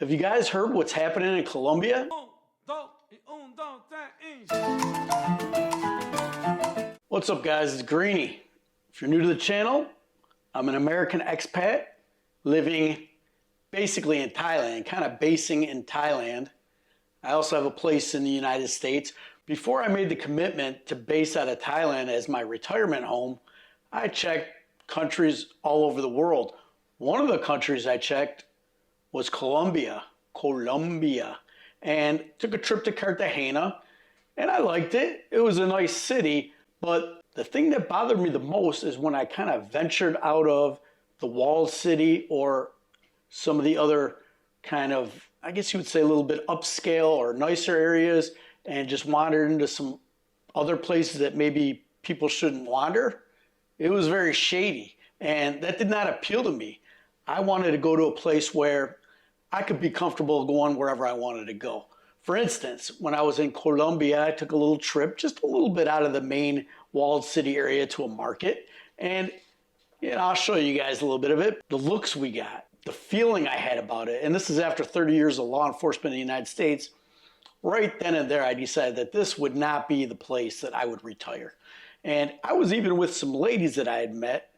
Have you guys heard what's happening in Colombia? What's up guys, it's Greeny. If you're new to the channel, I'm an American expat living basically in Thailand, kind of basing in Thailand. I also have a place in the United States. Before I made the commitment to base out of Thailand as my retirement home, I checked countries all over the world. One of the countries I checked was Colombia, and took a trip to Cartagena, and I liked it. It was a nice city, but the thing that bothered me the most is when I kind of ventured out of the walled city or some of the other kind of, I guess you would say a little bit upscale or nicer areas, and just wandered into some other places that maybe people shouldn't wander. It was very shady, and that did not appeal to me. I wanted to go to a place where I could be comfortable going wherever I wanted to go. For instance, when I was in Colombia, I took a little trip, just a little bit out of the main walled city area to a market. And I'll show you guys a little bit of it. The looks we got, the feeling I had about it. And this is after 30 years of law enforcement in the United States. Right then and there, I decided that this would not be the place that I would retire. And I was even with some ladies that I had met.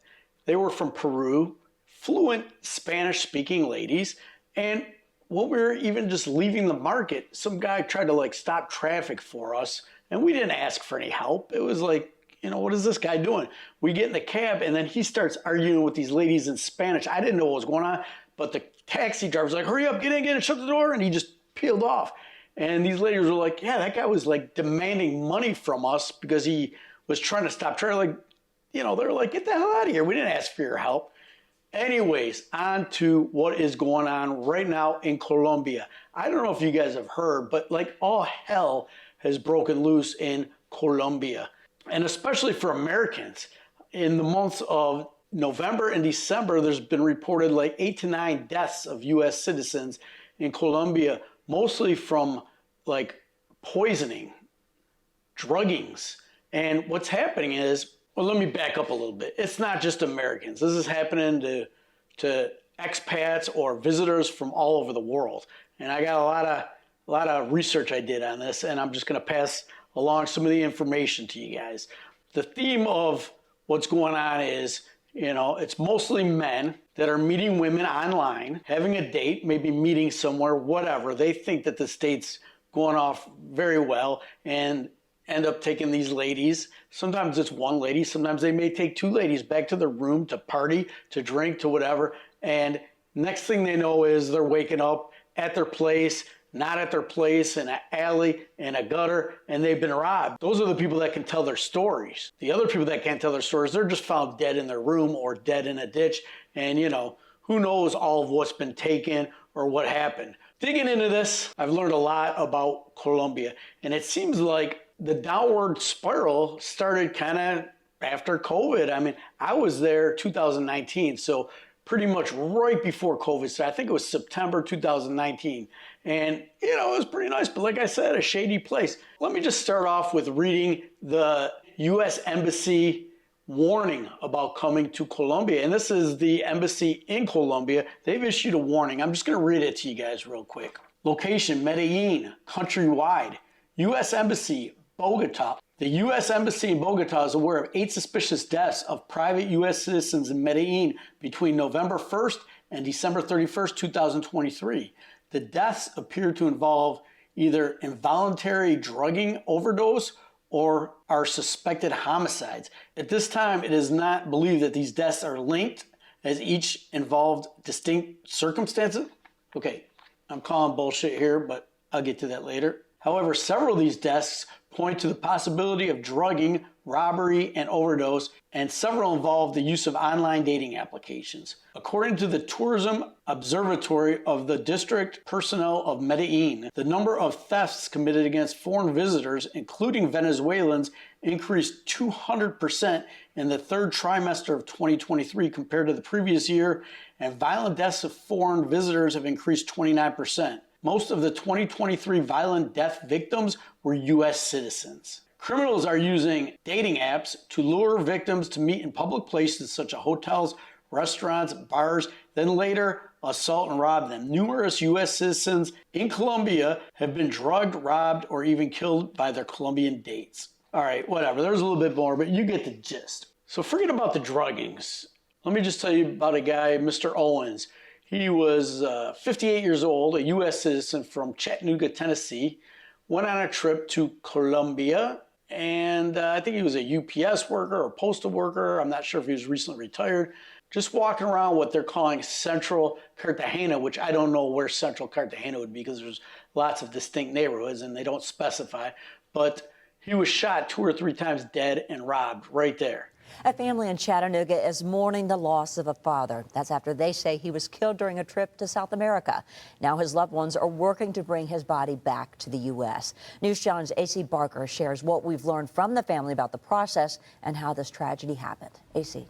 They were from Peru, fluent Spanish-speaking ladies. And when we were even just leaving the market, some guy tried to stop traffic for us, and we didn't ask for any help. It was like, what is this guy doing? We get in the cab, and then he starts arguing with these ladies in Spanish. I didn't know what was going on, but the taxi driver's like, hurry up, get in, shut the door, and he just peeled off. And these ladies were like, yeah, that guy was demanding money from us because he was trying to stop traffic. They were like, get the hell out of here. We didn't ask for your help. Anyways, on to what is going on right now in Colombia. I don't know if you guys have heard, but all hell has broken loose in Colombia. And especially for Americans. In the months of November and December, there's been reported 8 to 9 deaths of US citizens in Colombia, mostly from poisoning, druggings. And what's happening is, well, let me back up a little bit. It's not just Americans. This is happening to expats or visitors from all over the world. And I got a lot of research I did on this, and I'm just going to pass along some of the information to you guys. The theme of what's going on is, it's mostly men that are meeting women online, having a date, maybe meeting somewhere, whatever. They think that this date's going off very well, and end up taking these ladies. Sometimes it's one lady, sometimes they may take 2 ladies back to their room to party, to drink, to whatever. And next thing they know is they're waking up at their place, not at their place, in an alley, in a gutter, and they've been robbed. Those are the people that can tell their stories. The other people that can't tell their stories, they're just found dead in their room or dead in a ditch. And who knows all of what's been taken or what happened. Digging into this, I've learned a lot about Colombia, and it seems like the downward spiral started kind of after COVID. I mean, I was there 2019, so pretty much right before COVID. So I think it was September 2019. And, it was pretty nice, but like I said, a shady place. Let me just start off with reading the U.S. Embassy warning about coming to Colombia. And this is the embassy in Colombia. They've issued a warning. I'm just going to read it to you guys real quick. Location, Medellin, countrywide. U.S. Embassy, Bogota. The U.S. Embassy in Bogota is aware of 8 suspicious deaths of private U.S. citizens in Medellin between November 1st and December 31st, 2023. The deaths appear to involve either involuntary drugging overdose or are suspected homicides. At this time, it is not believed that these deaths are linked, as each involved distinct circumstances. Okay, I'm calling bullshit here, but I'll get to that later. However, several of these deaths point to the possibility of drugging, robbery, and overdose, and several involve the use of online dating applications. According to the Tourism Observatory of the District Personnel of Medellin, the number of thefts committed against foreign visitors, including Venezuelans, increased 200% in the third trimester of 2023 compared to the previous year, and violent deaths of foreign visitors have increased 29%. Most of the 2023 violent death victims were U.S. citizens. Criminals are using dating apps to lure victims to meet in public places such as hotels, restaurants, bars, then later assault and rob them. Numerous U.S. citizens in Colombia have been drugged, robbed, or even killed by their Colombian dates. All right, whatever. There's a little bit more, but you get the gist. So forget about the druggings. Let me just tell you about a guy, Mr. Owens. He was 58 years old, a U.S. citizen from Chattanooga, Tennessee, went on a trip to Colombia, and I think he was a UPS worker or postal worker. I'm not sure if he was recently retired. Just walking around what they're calling Central Cartagena, which I don't know where Central Cartagena would be because there's lots of distinct neighborhoods and they don't specify. But he was shot 2 or 3 times dead and robbed right there. A family in Chattanooga is mourning the loss of a father. That's after they say he was killed during a trip to South America. Now his loved ones are working to bring his body back to the U.S. News Channel's AC Barker shares what we've learned from the family about the process and how this tragedy happened. AC.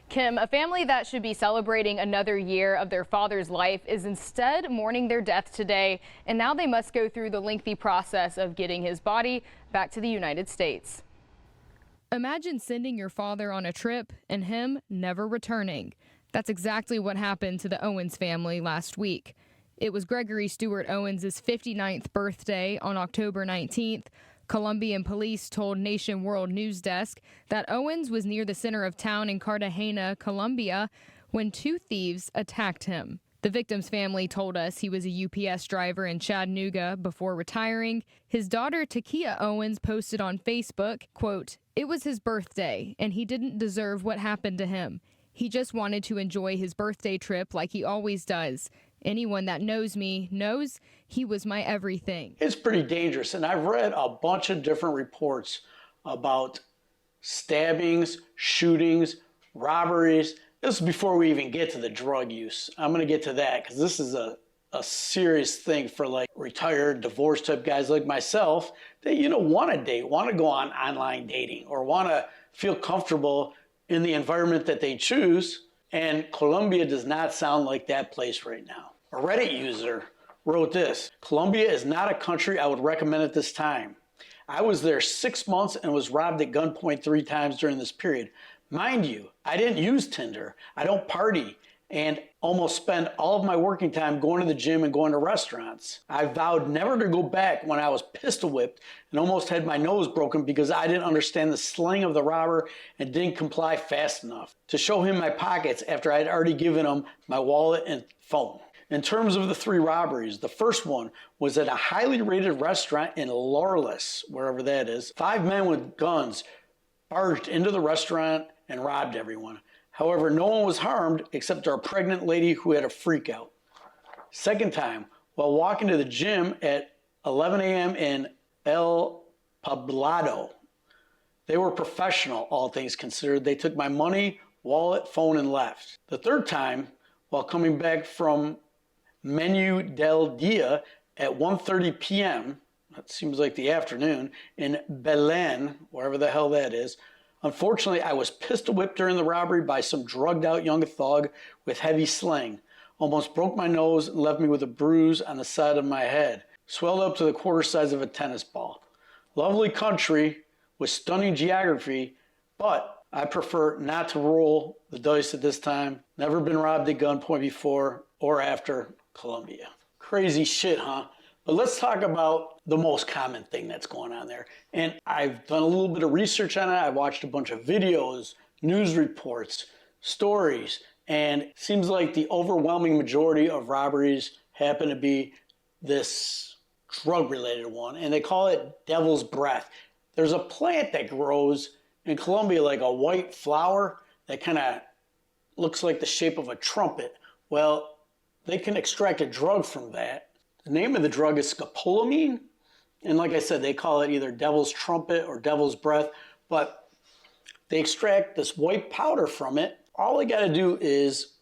Kim, a family that should be celebrating another year of their father's life is instead mourning their death today, and now they must go through the lengthy process of getting his body back to the United States. Imagine sending your father on a trip and him never returning. That's exactly what happened to the Owens family last week. It was Gregory Stewart Owens' 59th birthday on October 19th. Colombian police told Nation World News Desk that Owens was near the center of town in Cartagena, Colombia, when 2 thieves attacked him. The victim's family told us he was a UPS driver in Chattanooga before retiring. His daughter, Takia Owens, posted on Facebook, quote, "It was his birthday, and he didn't deserve what happened to him. He just wanted to enjoy his birthday trip like he always does. Anyone that knows me knows he was my everything." It's pretty dangerous, and I've read a bunch of different reports about stabbings, shootings, robberies. This is before we even get to the drug use. I'm going to get to that because this is a serious thing for like retired divorce type guys like myself that, want to date, want to go on online dating or want to feel comfortable in the environment that they choose. And Colombia does not sound like that place right now. A Reddit user wrote this: "Colombia is not a country I would recommend at this time. I was there 6 months and was robbed at gunpoint 3 times during this period. Mind you, I didn't use Tinder, I don't party, and almost spend all of my working time going to the gym and going to restaurants. I vowed never to go back when I was pistol whipped and almost had my nose broken because I didn't understand the slang of the robber and didn't comply fast enough to show him my pockets after I had already given him my wallet and phone." In terms of the 3 robberies, the first one was at a highly rated restaurant in Lawless, wherever that is. 5 men with guns barged into the restaurant and robbed everyone. However, no one was harmed except our pregnant lady who had a freak out. Second time, while walking to the gym at 11 a.m. in El Poblado. They were professional, all things considered. They took my money, wallet, phone, and left. The third time, while coming back from Menu del Dia at 1:30 p.m., that seems like the afternoon, in Belen, wherever the hell that is. Unfortunately, I was pistol whipped during the robbery by some drugged out young thug with heavy sling. Almost broke my nose and left me with a bruise on the side of my head. Swelled up to the quarter size of a tennis ball. Lovely country with stunning geography, but I prefer not to roll the dice at this time. Never been robbed at gunpoint before or after Colombia. Crazy shit, huh? But let's talk about the most common thing that's going on there. And I've done a little bit of research on it. I've watched a bunch of videos, news reports, stories, and it seems like the overwhelming majority of robberies happen to be this drug-related one, and they call it devil's breath. There's a plant that grows in Colombia like a white flower that kind of looks like the shape of a trumpet. Well, they can extract a drug from that. The name of the drug is scopolamine, and like I said, they call it either devil's trumpet or devil's breath, but they extract this white powder from it. All they got to do is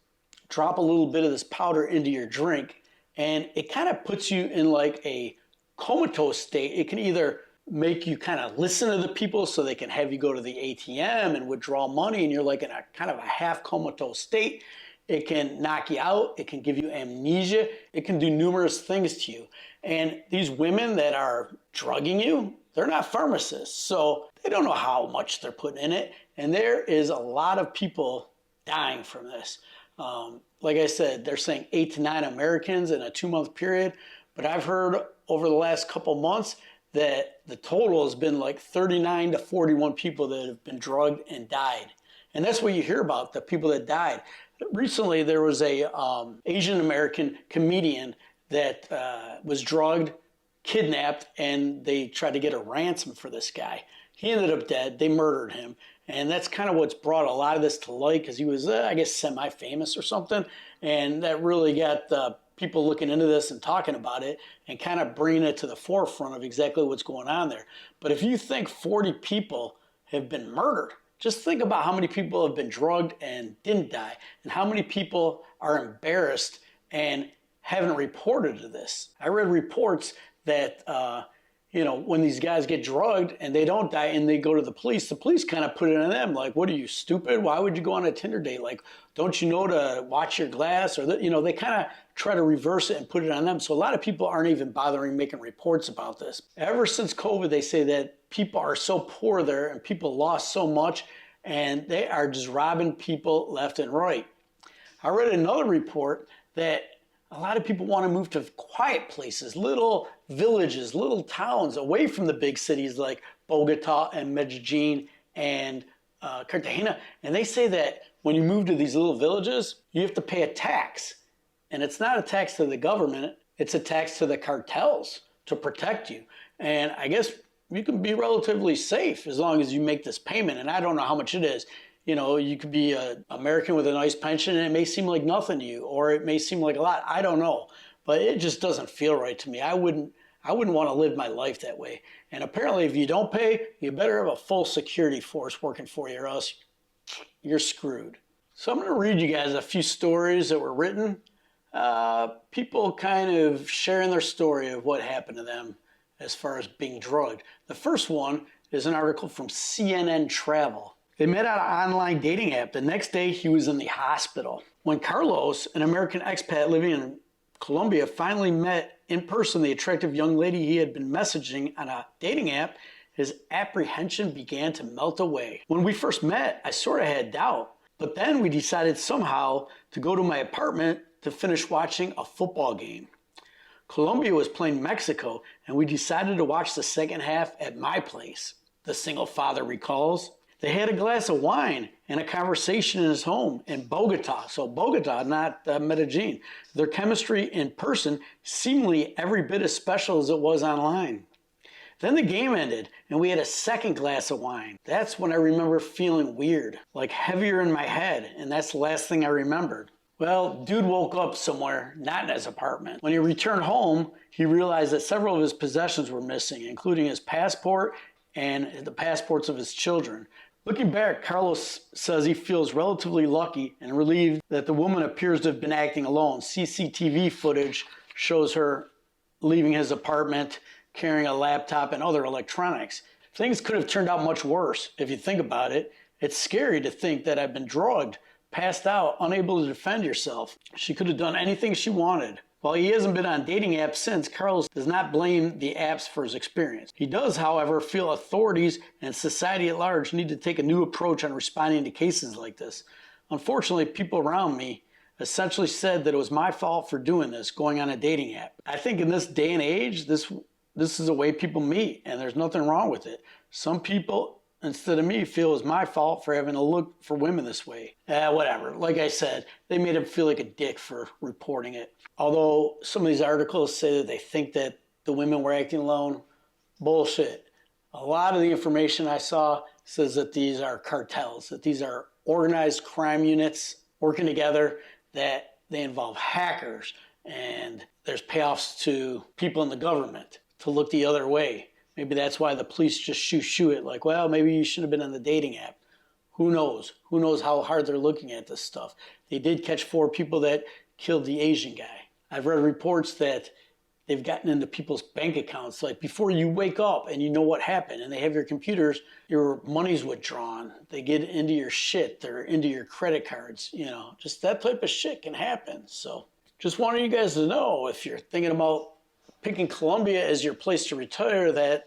drop a little bit of this powder into your drink, and it kind of puts you in like a comatose state. It can either make you kind of listen to the people so they can have you go to the ATM and withdraw money, and you're like in a kind of a half comatose state. It can knock you out. It can give you amnesia. It can do numerous things to you. And these women that are drugging you, they're not pharmacists, so they don't know how much they're putting in it. And there is a lot of people dying from this. Like I said, they're saying 8 to 9 Americans in a 2-month period, but I've heard over the last couple months that the total has been like 39 to 41 people that have been drugged and died. And that's what you hear about, the people that died. Recently, there was a Asian American comedian that was drugged, kidnapped, and they tried to get a ransom for this guy. He ended up dead. They murdered him. And that's kind of what's brought a lot of this to light, because he was, I guess, semi-famous or something. And that really got people looking into this and talking about it and kind of bringing it to the forefront of exactly what's going on there. But if you think 40 people have been murdered, just think about how many people have been drugged and didn't die, and how many people are embarrassed and haven't reported to this. I read reports that, when these guys get drugged and they don't die and they go to the police kind of put it on them. Like, what are you, stupid? Why would you go on a Tinder date? Like, don't you know to watch your glass? Or, they kind of try to reverse it and put it on them. So a lot of people aren't even bothering making reports about this. Ever since COVID, they say that people are so poor there and people lost so much, and they are just robbing people left and right. I read another report that a lot of people want to move to quiet places, little villages, little towns away from the big cities like Bogota and Medellin and Cartagena. And they say that when you move to these little villages, you have to pay a tax. And it's not a tax to the government, it's a tax to the cartels to protect you. And I guess you can be relatively safe as long as you make this payment. And I don't know how much it is. You could be an American with a nice pension and it may seem like nothing to you, or it may seem like a lot. I don't know, but it just doesn't feel right to me. I wouldn't want to live my life that way. And apparently if you don't pay, you better have a full security force working for you, or else you're screwed. So I'm going to read you guys a few stories that were written. People kind of sharing their story of what happened to them as far as being drugged. The first one is an article from CNN Travel. They met on an online dating app. The next day, he was in the hospital. When Carlos, an American expat living in Colombia, finally met in person the attractive young lady he had been messaging on a dating app, his apprehension began to melt away. When we first met, I sort of had doubt, but then we decided somehow to go to my apartment to finish watching a football game. Colombia was playing Mexico, and we decided to watch the second half at my place, the single father recalls. They had a glass of wine and a conversation in his home in Bogota. So Bogota, not Medellin. Their chemistry in person seemingly every bit as special as it was online. Then the game ended and we had a second glass of wine. That's when I remember feeling weird, like heavier in my head, and that's the last thing I remembered. Well, dude woke up somewhere, not in his apartment. When he returned home, he realized that several of his possessions were missing, including his passport and the passports of his children. Looking back, Carlos says he feels relatively lucky and relieved that the woman appears to have been acting alone. CCTV footage shows her leaving his apartment, carrying a laptop and other electronics. Things could have turned out much worse if you think about it. It's scary to think that I've been drugged, passed out, unable to defend yourself. She could have done anything she wanted. While he hasn't been on dating apps since, Carlos does not blame the apps for his experience. He does, however, feel authorities and society at large need to take a new approach on responding to cases like this. Unfortunately, people around me essentially said that it was my fault for doing this, going on a dating app. I think in this day and age, this is a way people meet, and there's nothing wrong with it. Some people, instead of me, feel it's my fault for having to look for women this way. Whatever. Like I said, they made him feel like a dick for reporting it. Although some of these articles say that they think that the women were acting alone, bullshit. A lot of the information I saw says that these are cartels, that these are organized crime units working together, that they involve hackers, and there's payoffs to people in the government to look the other way. Maybe that's why the police just shoo it, like, well, maybe you should have been on the dating app. Who knows? Who knows how hard they're looking at this stuff? They did catch 4 people that killed the Asian guy. I've read reports that they've gotten into people's bank accounts. Like before you wake up and you know what happened and they have your computers, your money's withdrawn. They get into your shit. They're into your credit cards. Just that type of shit can happen. So just wanted you guys to know, if you're thinking about picking Colombia as your place to retire, that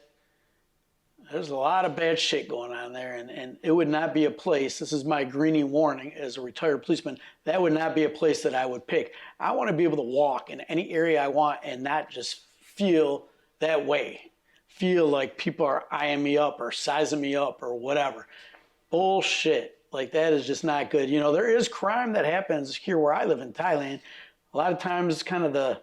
There's a lot of bad shit going on there, and it would not be a place, this is my Greeny warning as a retired policeman, that would not be a place that I would pick. I want to be able to walk in any area I want and not just feel that way. Feel like people are eyeing me up or sizing me up or whatever. Bullshit. Like, that is just not good. You know, there is crime that happens here where I live in Thailand. A lot of times, kind of the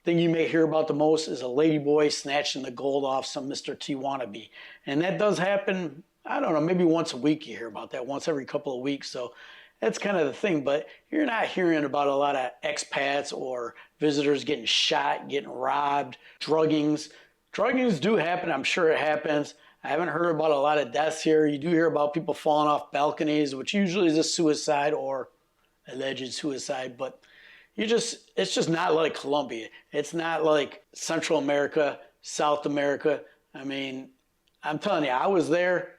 thing you may hear about the most is a ladyboy snatching the gold off some Mr. T wannabe. And that does happen, I don't know, maybe once a week you hear about that, once every couple of weeks. So that's kind of the thing. But you're not hearing about a lot of expats or visitors getting shot, getting robbed, druggings. Druggings do happen. I'm sure it happens. I haven't heard about a lot of deaths here. You do hear about people falling off balconies, which usually is a suicide or alleged suicide. But it's just not like Colombia. It's not like Central America, South America. I mean, I'm telling you, I was there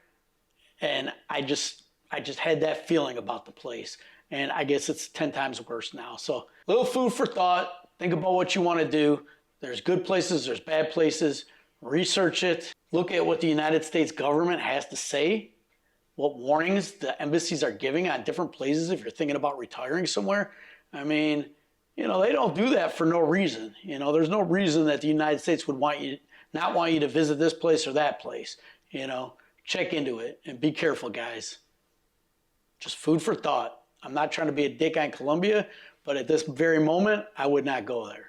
and I just had that feeling about the place. And I guess it's 10 times worse now. So little food for thought. Think about what you want to do. There's good places, there's bad places. Research it. Look at what the United States government has to say, what warnings the embassies are giving on different places if you're thinking about retiring somewhere. I mean, you know, they don't do that for no reason. You know, there's no reason that the United States would not want you to visit this place or that place. You know, check into it and be careful, guys. Just food for thought. I'm not trying to be a dick on Colombia, but at this very moment, I would not go there.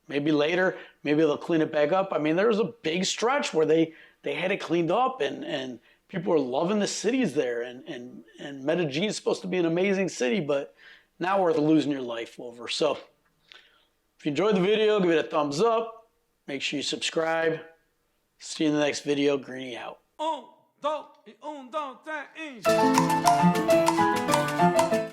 Maybe later, maybe they'll clean it back up. I mean, there was a big stretch where they had it cleaned up and people were loving the cities there. And Medellin is supposed to be an amazing city, but not worth losing your life over. So if you enjoyed the video, give it a thumbs up. Make sure you subscribe. See you in the next video. Greeny out. 1, 2 et 1, 2, 3.